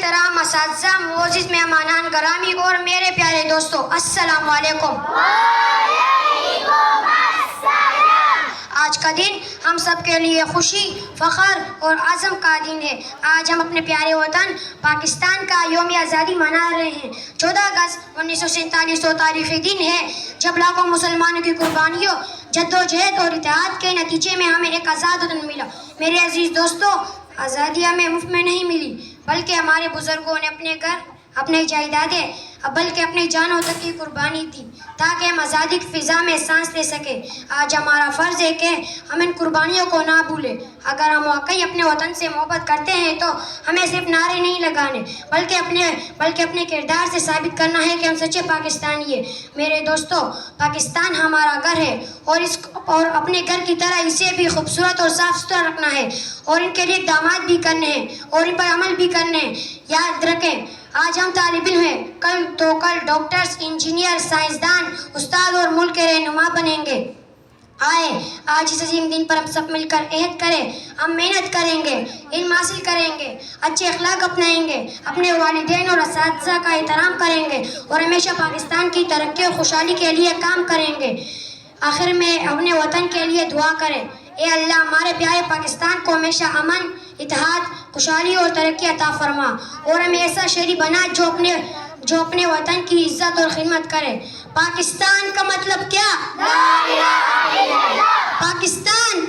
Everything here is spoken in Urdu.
احترام اساتذہ، معزز مہمانان گرامی اور میرے پیارے دوستو، السلام علیکم۔ آج کا دن ہم سب کے لیے خوشی، فخر اور عزم کا دن ہے۔ آج ہم اپنے پیارے وطن پاکستان کا یوم آزادی منا رہے ہیں۔ 14 اگست 1947 وہ تاریخی دن ہے جب لاکھوں مسلمانوں کی قربانیوں، جدوجہد اور اتحاد کے نتیجے میں ہمیں ایک آزاد وطن ملا۔ میرے عزیز دوستو، آزادی ہمیں مفت میں نہیں ملی، بلکہ ہمارے بزرگوں نے اپنے گھر، اپنے جائیدادیں، بلکہ اپنی جانوں تک کی قربانی دی تاکہ ہم آزادی کی فضا میں سانس لے سکیں۔ آج ہمارا فرض ہے کہ ہم ان قربانیوں کو نہ بھولیں۔ اگر ہم واقعی اپنے وطن سے محبت کرتے ہیں تو ہمیں صرف نعرے نہیں لگانے، بلکہ اپنے کردار سے ثابت کرنا ہے کہ ہم سچے پاکستانی ہیں۔ میرے دوستو، پاکستان ہمارا گھر ہے اور اپنے گھر کی طرح اسے بھی خوبصورت اور صاف ستھرا رکھنا ہے، اور ان کے لیے اقدامات بھی کرنے ہیں اور ان پر عمل بھی کرنے ہیں۔ یاد رکھیں، آج ہم طالب علم ہیں، کل ڈاکٹرز، انجینئر، سائنسدان، استاد اور ملک کے رہنما بنیں گے۔ آئے آج اس عظیم دن پر ہم سب مل کر عہد کریں، ہم محنت کریں گے، علم حاصل کریں گے، اچھے اخلاق اپنائیں گے، اپنے والدین اور اساتذہ کا احترام کریں گے اور ہمیشہ پاکستان کی ترقی اور خوشحالی کے لیے کام کریں گے۔ آخر میں اپنے وطن کے لیے دعا کریں، اے اللہ ہمارے پیارے پاکستان کو ہمیشہ امن، اتحاد، خوشحالی اور ترقی عطا فرما، اور ہمیں ایسا شہری بنا جو اپنے وطن کی عزت اور خدمت کرے۔ پاکستان کا مطلب کیا؟ لا الہ الا اللہ۔ پاکستان